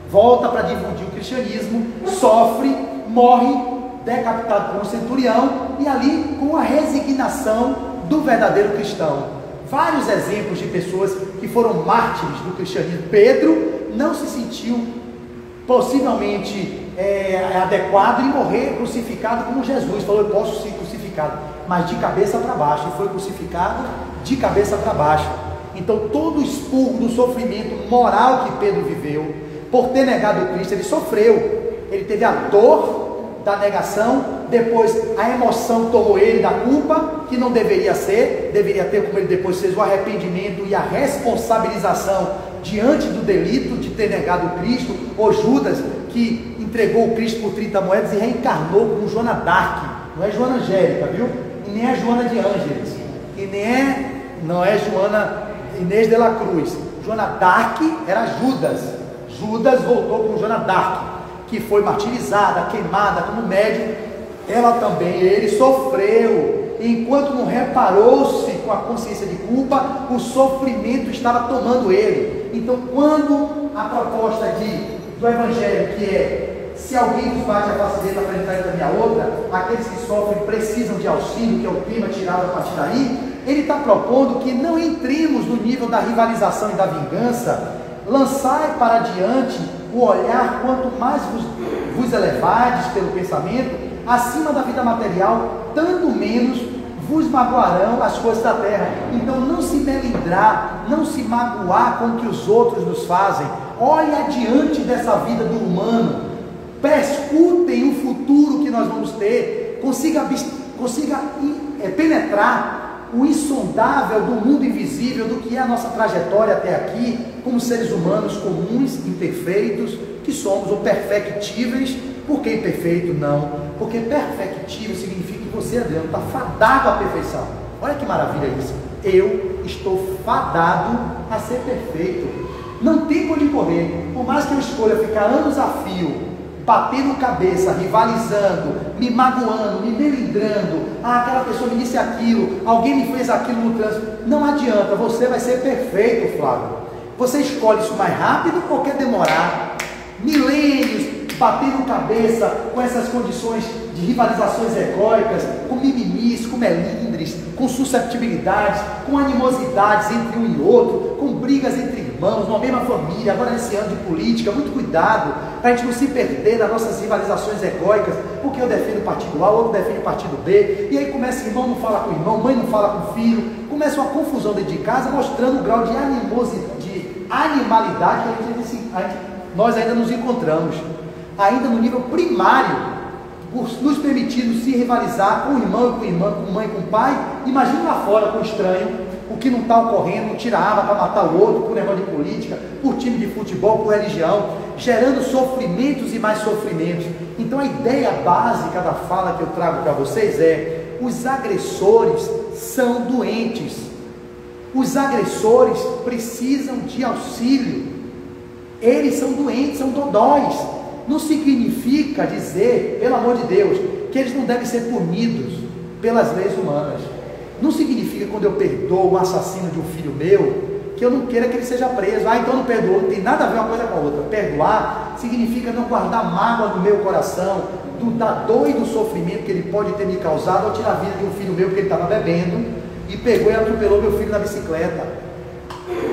volta para difundir o cristianismo, sofre, morre, decapitado por um centurião, e ali com a resignação do verdadeiro cristão. Vários exemplos de pessoas que foram mártires do cristianismo. Pedro não se sentiu possivelmente adequado em morrer crucificado como Jesus, falou: eu posso ser crucificado, mas de cabeça para baixo, e foi crucificado de cabeça para baixo. Então todo o expurgo do sofrimento moral que Pedro viveu, por ter negado Cristo, ele sofreu, ele teve a dor da negação, depois a emoção tomou ele da culpa, que não deveria ser, deveria ter, como ele depois fez, o arrependimento e a responsabilização diante do delito de ter negado Cristo, ou Judas, que entregou o Cristo por 30 moedas e reencarnou como Joana d'Arc, não é Joana Angélica, viu? E nem é Joana de Ângeles, e não é Joana Inês de la Cruz. Joana d'Arc era Judas. Judas voltou com Joana d'Arc, que foi martirizada, queimada como médium. Ele sofreu, enquanto não reparou-se com a consciência de culpa, o sofrimento estava tomando ele. Então, quando a proposta do Evangelho, que é: se alguém vos bate a face dele para entrar em minha outra, aqueles que sofrem precisam de auxílio, que é o tema tirado a partir daí, ele está propondo que não entremos no nível da rivalização e da vingança. Lançai para diante o olhar, quanto mais vos elevardes pelo pensamento acima da vida material, tanto menos vos magoarão as coisas da terra. Então não se melindrar, não se magoar com o que os outros nos fazem. Olhe adiante dessa vida do humano, prescutem o futuro que nós vamos ter, consiga penetrar o insondável do mundo invisível, do que é a nossa trajetória até aqui, como seres humanos comuns, imperfeitos, que somos, ou perfectíveis. Por que imperfeito? Não, porque perfectível significa que você, Adriano, está fadado à perfeição. Olha que maravilha isso. Eu estou fadado a ser perfeito, não tem por onde correr. Por mais que eu escolha ficar anos a fio, batendo cabeça, rivalizando, me magoando, me melindrando, aquela pessoa me disse aquilo, alguém me fez aquilo no trânsito, não adianta, você vai ser perfeito, Flávio. Você escolhe isso mais rápido ou quer demorar milênios batendo cabeça com essas condições de rivalizações egóicas, com mimimis, com melindres, com susceptibilidades, com animosidades entre um e outro, com brigas entre irmãos, numa mesma família. Agora nesse ano de política, muito cuidado para a gente não se perder nas nossas rivalizações egóicas, porque eu defendo o partido A, o outro defende o partido B, e aí começa, irmão não fala com o irmão, mãe não fala com o filho, começa uma confusão dentro de casa, mostrando o grau de animalidade que nós ainda nos encontramos, ainda no nível primário, nos permitindo se rivalizar com o irmão e com a irmã, com mãe e com o pai. Imagina lá fora com o estranho, o que não está ocorrendo, tira arma para matar o outro, por negócio de política, por time de futebol, por religião. gerando sofrimentos e mais sofrimentos. Então a ideia básica da fala que eu trago para vocês é: os agressores são doentes, os agressores precisam de auxílio, eles são doentes, são dodóis. Não significa dizer, pelo amor de Deus, que eles não devem ser punidos pelas leis humanas. Não significa, quando eu perdoo o assassino de um filho meu, que eu não queira que ele seja preso. Então não perdoou. Não tem nada a ver uma coisa com a outra. Perdoar significa não guardar mágoa no meu coração, da dor e do sofrimento que ele pode ter me causado ao tirar a vida de um filho meu, porque ele estava bebendo e pegou e atropelou meu filho na bicicleta.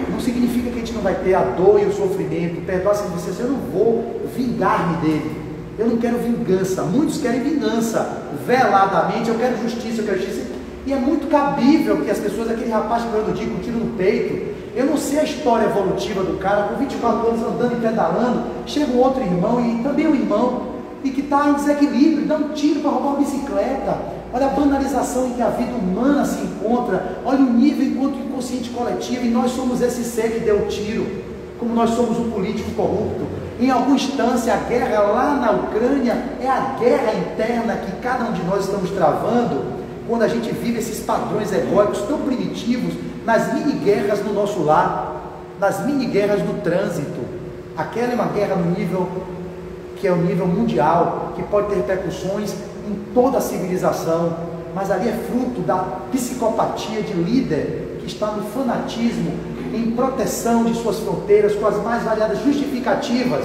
Não significa que a gente não vai ter a dor e o sofrimento. Perdoar significa assim: eu não vou vingar-me dele, eu não quero vingança. Muitos querem vingança veladamente. Eu quero justiça, eu quero justiça. E é muito cabível que as pessoas, aquele rapaz que foi no dia com um tiro no peito, eu não sei a história evolutiva do cara, com 24 anos andando e pedalando, chega um outro irmão, e também um irmão, e que está em desequilíbrio, dá um tiro para roubar uma bicicleta. Olha a banalização em que a vida humana se encontra, olha o nível enquanto inconsciente coletivo, e nós somos esse ser que deu o tiro, como nós somos um político corrupto. Em alguma instância, a guerra lá na Ucrânia é a guerra interna que cada um de nós estamos travando, quando a gente vive esses padrões egóicos tão primitivos, nas mini-guerras no nosso lar, nas mini-guerras do trânsito. Aquela é uma guerra no nível que é o nível mundial, que pode ter repercussões em toda a civilização, mas ali é fruto da psicopatia de líder que está no fanatismo, em proteção de suas fronteiras, com as mais variadas justificativas.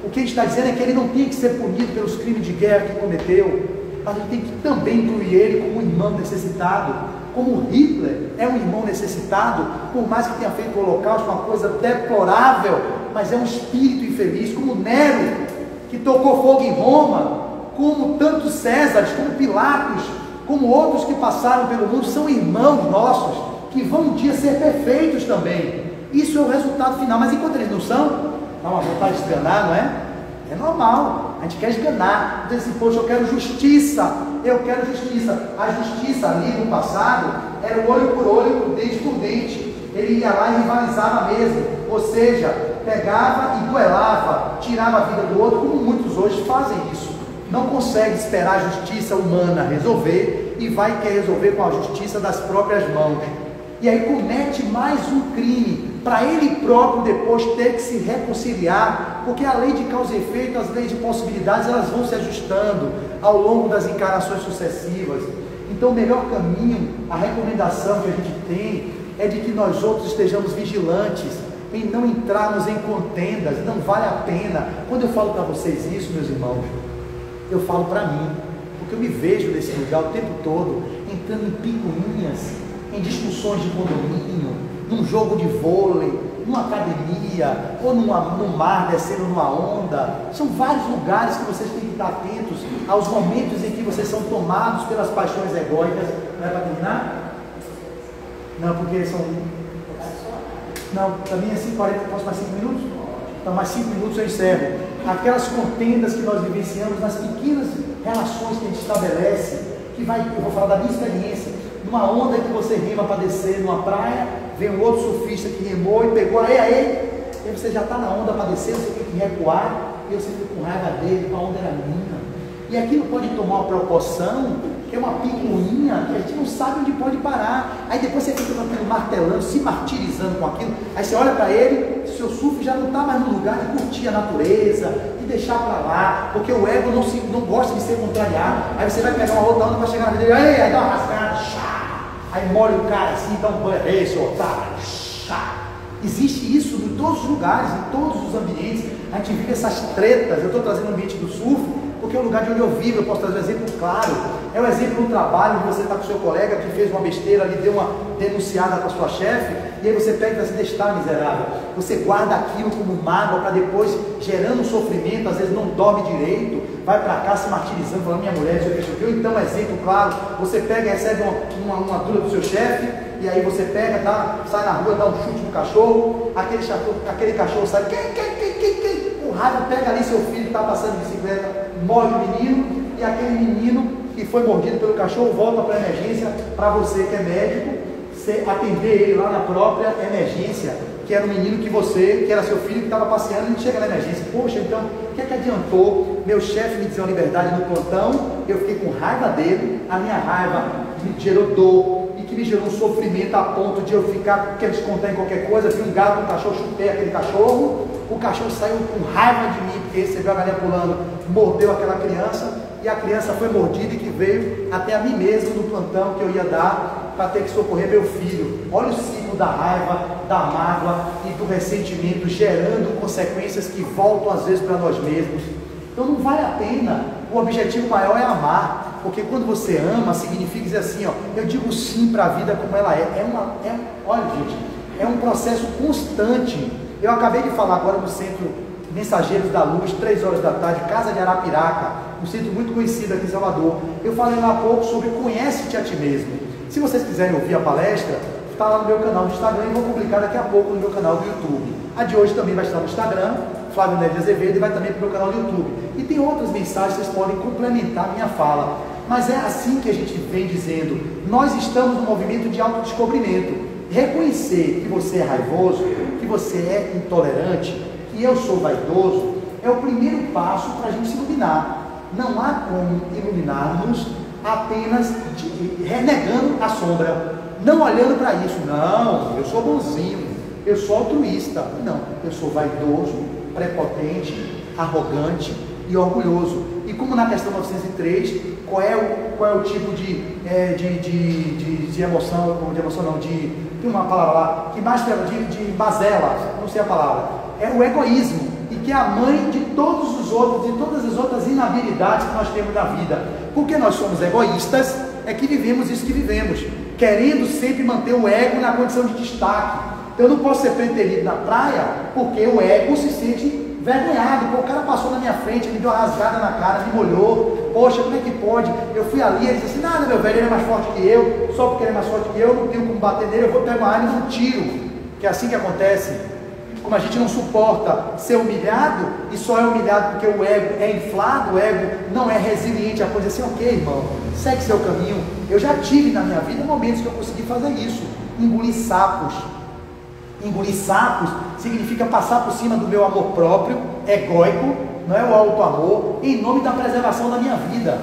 O que a gente está dizendo é que ele não tem que ser punido pelos crimes de guerra que cometeu, mas a gente tem que também incluir ele como um irmão necessitado, como Hitler é um irmão necessitado, por mais que tenha feito o Holocausto, uma coisa deplorável, mas é um espírito infeliz, como Nero, que tocou fogo em Roma, como tantos Césares, como Pilatos, como outros que passaram pelo mundo, são irmãos nossos, que vão um dia ser perfeitos também. Isso é o resultado final, mas enquanto eles não são, dá uma vontade de esganar, não é? É normal, a gente quer esganar, diz assim: poxa, eu quero justiça, eu quero justiça. A justiça ali no passado era o olho por olho, dente por dente. Ele ia lá e rivalizava mesmo, ou seja, pegava e duelava, tirava a vida do outro, como muitos hoje fazem isso. Não consegue esperar a justiça humana resolver e vai querer resolver com a justiça das próprias mãos. E aí comete mais um crime, para ele próprio depois ter que se reconciliar, porque a lei de causa e efeito, as leis de possibilidades, elas vão se ajustando ao longo das encarnações sucessivas. Então o melhor caminho, a recomendação que a gente tem, é de que nós outros estejamos vigilantes, em não entrarmos em contendas. Não vale a pena. Quando eu falo para vocês isso, meus irmãos, eu falo para mim, porque eu me vejo nesse lugar o tempo todo, entrando em picuinhas, em discussões de condomínio, num jogo de vôlei, numa academia, ou no mar, descendo numa onda. São vários lugares que vocês têm que estar atentos aos momentos em que vocês são tomados pelas paixões egóicas. Não é para terminar? Não, porque são... Não, para mim é 5h40, posso mais 5 minutos? Então mais 5 minutos eu encerro. Aquelas contendas que nós vivenciamos nas pequenas relações que a gente estabelece, que vai, eu vou falar da minha experiência, numa onda que você rema para descer numa praia, vem um outro surfista que remou e pegou, aí você já está na onda para descer, você tem que recuar, e você fica com raiva dele, a onda era minha. E aquilo pode tomar uma proporção, que é uma picuinha, que a gente não sabe onde pode parar. Aí depois você fica com aquilo martelando, se martirizando com aquilo. Aí você olha para ele, seu surf já não está mais no lugar de curtir a natureza, de deixar para lá, porque o ego não gosta de ser contrariado. Aí você vai pegar uma outra onda para chegar na vida dele, aí dá uma rasgada, aí molha o cara assim, dá um banho, ei, seu otário, existe isso em todos os lugares, em todos os ambientes. A gente vive essas tretas. Eu estou trazendo o ambiente do surf, porque é o lugar de onde eu vivo. Eu posso trazer um exemplo claro, é o exemplo do trabalho, onde você está com o seu colega que fez uma besteira, lhe deu uma denunciada para a sua chefe, e aí você pega e vai se deixar miserável, você guarda aquilo como mágoa, para depois, gerando um sofrimento, às vezes não dorme direito, vai para cá se martirizando, falando: minha mulher, isso aqui, ou então, exemplo claro, você pega e recebe uma dura do seu chefe, e aí você pega, sai na rua, dá um chute no cachorro, aquele cachorro sai, com raiva, pega ali seu filho, está passando de bicicleta, morde o menino, e aquele menino que foi mordido pelo cachorro volta para a emergência, para você que é médico, atender ele lá na própria emergência. que era um menino que era seu filho, que estava passeando, e ele chega na emergência. Poxa, então, o que é que adiantou meu chefe me dizer uma liberdade no plantão? Eu fiquei com raiva dele, a minha raiva me gerou dor, e que me gerou um sofrimento a ponto de eu ficar, quer descontar em qualquer coisa, vi um gato, um cachorro, chutei aquele cachorro, o cachorro saiu com raiva de mim, porque recebeu a galinha pulando, mordeu aquela criança, e a criança foi mordida e que veio até a mim mesmo no plantão que eu ia dar para ter que socorrer meu filho. Olha o ciclo da raiva, da mágoa e do ressentimento, gerando consequências que voltam às vezes para nós mesmos. Então não vale a pena. O objetivo maior é amar, porque quando você ama, significa dizer assim, ó, eu digo sim para a vida como ela é. Olha, gente, é um processo constante. Eu acabei de falar agora no Centro Mensageiros da Luz, 3 horas da tarde, Casa de Arapiraca, um centro muito conhecido aqui em Salvador. Eu falei lá há pouco sobre conhece-te a ti mesmo. Se vocês quiserem ouvir a palestra, está lá no meu canal do Instagram e vou publicar daqui a pouco no meu canal do YouTube. A de hoje também vai estar no Instagram, Flávio Neves Azevedo, e vai também para o meu canal do YouTube. E tem outras mensagens que vocês podem complementar a minha fala. Mas é assim que a gente vem dizendo, nós estamos no movimento de autodescobrimento. Reconhecer que você é raivoso, que você é intolerante, que eu sou vaidoso, é o primeiro passo para a gente se iluminar. Não há como iluminar-nos apenas renegando a sombra, não olhando para isso. Não, eu sou bonzinho, eu sou altruísta. Não, eu sou vaidoso, prepotente, arrogante e orgulhoso. E como na questão 903, qual é o tipo de emoção, tem uma palavra lá, que mais de mazela, não sei a palavra, é o egoísmo, e que é a mãe de todos os outros, de todas as outras inabilidades que nós temos na vida. Porque nós somos egoístas, é que vivemos isso que vivemos, querendo sempre manter o ego na condição de destaque. Então eu não posso ser preterido na praia, porque o ego se sente vergonhado. Pô, o cara passou na minha frente, me deu uma rasgada na cara, me molhou, poxa, como é que pode? Eu fui ali, ele disse assim, nada meu velho, ele é mais forte que eu, só porque ele é mais forte que eu, não tenho como bater nele, eu vou pegar uma arma e dar um tiro, que é assim que acontece. Como a gente não suporta ser humilhado, e só é humilhado porque o ego é inflado, o ego não é resiliente a coisa assim, ok irmão, segue seu caminho. Eu já tive na minha vida momentos que eu consegui fazer isso, engolir sapos. Engolir sapos significa passar por cima do meu amor próprio, egóico, não é o auto-amor, em nome da preservação da minha vida.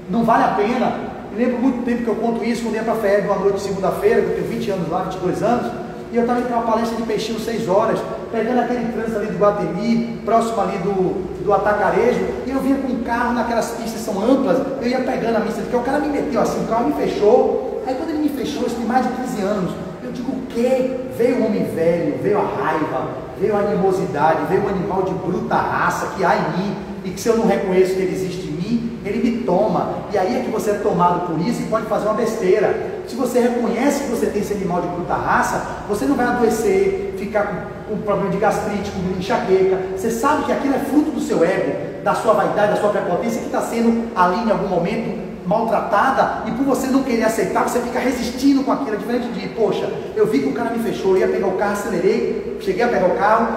Não vale a pena. Eu lembro muito tempo que eu conto isso, quando eu ia para a FEB uma noite de segunda-feira, que eu tenho 20 anos lá, 22 anos, e eu estava indo para uma palestra de peixinho 6 horas, pegando aquele trânsito ali do Guatemi, próximo ali do Atacarejo, e eu vinha com um carro naquelas pistas que são amplas, eu ia pegando a missa, porque o cara me meteu assim, o carro me fechou, aí quando ele me fechou, isso tem mais de 15 anos, eu digo o quê? Veio o homem velho, veio a raiva, veio a animosidade, veio o animal de bruta raça que há em mim, e que se eu não reconheço que ele existe em mim, ele me toma, e aí é que você é tomado por isso e pode fazer uma besteira. Se você reconhece que você tem esse animal de bruta raça, você não vai adoecer, ficar com problema de gastrite, com enxaqueca. Você sabe que aquilo é fruto do seu ego, da sua vaidade, da sua prepotência, que está sendo ali em algum momento maltratada, e por você não querer aceitar, você fica resistindo com aquilo, diferente de, poxa, eu vi que o cara me fechou, eu ia pegar o carro, acelerei, cheguei a pegar o carro,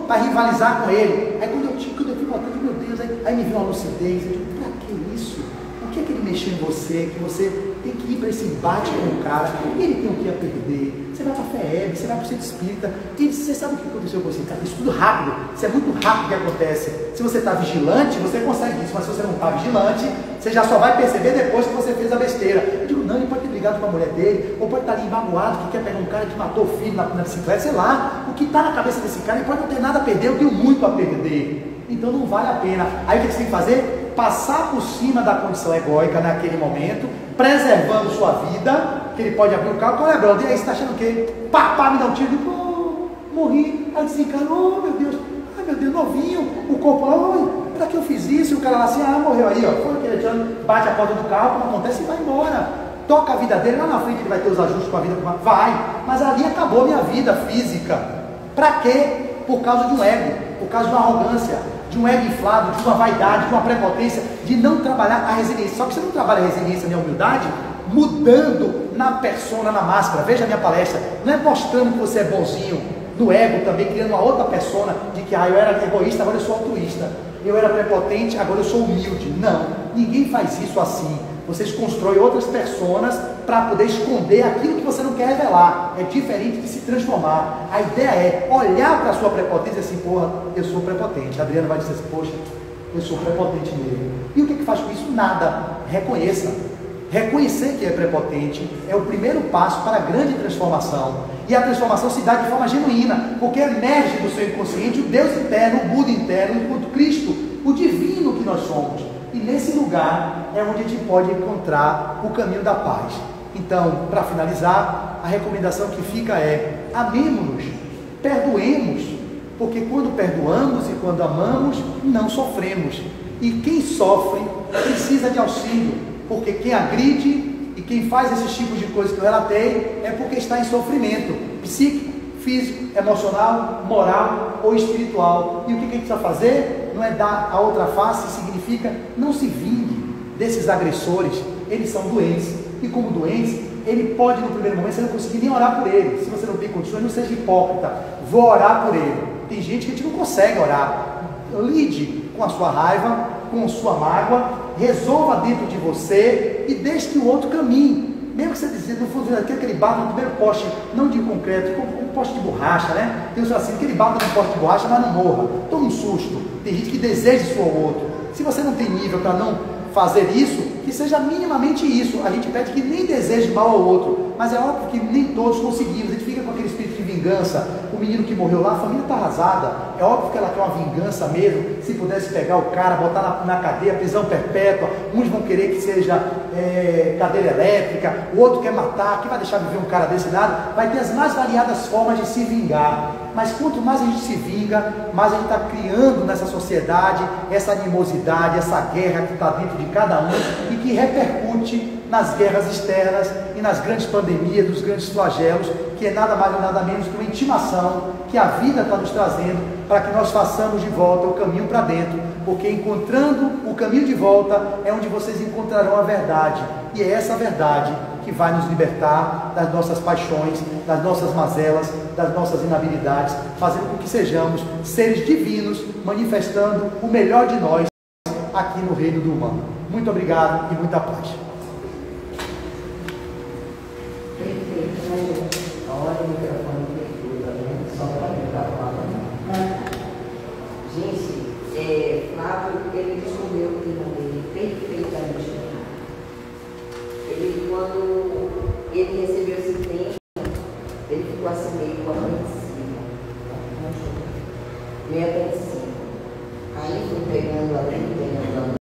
para rivalizar com ele. Aí quando eu fui botando, meu Deus, aí me viu uma lucidez, eu digo, pra que isso? O que é que ele mexeu em você, que você tem que ir para esse embate com o cara, ele tem o que a perder, você vai para a FEB, você vai para o centro espírita, e você sabe o que aconteceu com você, cara? Isso tudo rápido, isso é muito rápido que acontece. Se você está vigilante, você consegue isso, mas se você não está vigilante, você já só vai perceber depois que você fez a besteira. Eu digo, não, ele pode ter brigado com a mulher dele, ou pode estar ali embaguado, que quer pegar um cara que matou o filho na bicicleta, sei lá, o que está na cabeça desse cara, ele pode não ter nada a perder, eu tenho muito a perder, então não vale a pena. Aí o que você tem que fazer? Passar por cima da condição egóica naquele momento, preservando sua vida, que ele pode abrir o carro, qual é, brother? E aí você está achando o quê? Pá, me dá um tiro, pô, morri, aí desencanou, meu Deus, ai meu Deus, novinho, o corpo lá, oi, para que eu fiz isso? E o cara lá assim, morreu aí, ó, foi aquele tirando, bate a porta do carro, como acontece, e vai embora, toca a vida dele, lá na frente ele vai ter os ajustes com a vida, vai, mas ali acabou minha vida física. Para quê? Por causa de um ego, por causa de uma arrogância, de um ego inflado, de uma vaidade, de uma prepotência, de não trabalhar a resiliência. Só que você não trabalha a resiliência nem a humildade mudando na persona, na máscara. Veja a minha palestra, não é mostrando que você é bonzinho, no ego também, criando uma outra persona de que eu era egoísta, agora eu sou altruísta, eu era prepotente, agora eu sou humilde. Não, ninguém faz isso assim. Vocês constroem outras personas para poder esconder aquilo que você não quer revelar. É diferente de se transformar. A ideia é olhar para a sua prepotência e assim, porra, eu sou prepotente. A Adriana vai dizer assim, poxa, eu sou prepotente mesmo. E o que faz com isso? Nada. Reconheça. Reconhecer que é prepotente é o primeiro passo para a grande transformação. E a transformação se dá de forma genuína, porque emerge do seu inconsciente o Deus interno, o Buda interno, o Cristo, o divino que nós somos. E nesse lugar é onde a gente pode encontrar o caminho da paz. Então, para finalizar, a recomendação que fica é: amemo-nos, perdoemos, porque quando perdoamos e quando amamos, não sofremos. E quem sofre precisa de auxílio, porque quem agride e quem faz esses tipos de coisas que eu relatei é porque está em sofrimento psíquico, físico, emocional, moral ou espiritual. E o que a gente precisa fazer? Não é dar a outra face, significa não se vingue desses agressores. Eles são doentes, e como doentes, ele pode no primeiro momento você não conseguir nem orar por ele. Se você não tem condições, não seja hipócrita, vou orar por ele. Tem gente que a gente não consegue orar. Lide com a sua raiva, com a sua mágoa, resolva dentro de você e deixe que o outro caminhe. Mesmo que você dizer, no fundo, que ele bata no primeiro poste, não de concreto, um poste de borracha, né? Tem assim, que ele bata no poste de borracha, mas não morra. Toma um susto. Tem gente que deseja isso ao outro. Se você não tem nível para não fazer isso, que seja minimamente isso. A gente pede que nem deseje mal ao outro, mas é óbvio que nem todos conseguimos. A gente fica com aquele espírito de vingança. O menino que morreu lá, a família está arrasada. É óbvio que ela quer uma vingança mesmo. Se pudesse pegar o cara, botar na cadeia, prisão perpétua. Uns vão querer que seja cadeira elétrica, o outro quer matar. Quem vai deixar viver um cara desse nada? Vai ter as mais variadas formas de se vingar. Mas quanto mais a gente se vinga, mais a gente está criando nessa sociedade essa animosidade, essa guerra que está dentro de cada um e que repercute nas guerras externas e nas grandes pandemias, dos grandes flagelos, que é nada mais ou nada menos que uma intimação que a vida está nos trazendo para que nós façamos de volta o caminho para dentro, porque encontrando o caminho de volta é onde vocês encontrarão a verdade, e é essa verdade que vai nos libertar das nossas paixões, das nossas mazelas, das nossas inabilidades, fazendo com que sejamos seres divinos, manifestando o melhor de nós aqui no reino do humano. Muito obrigado e muita paz. Perfeito, né, gente? Olha o microfone perfeito, tá vendo? Só para tentar falar. Gente, Flávio, ele respondeu o tema dele perfeitamente. Ele, quando ele recebeu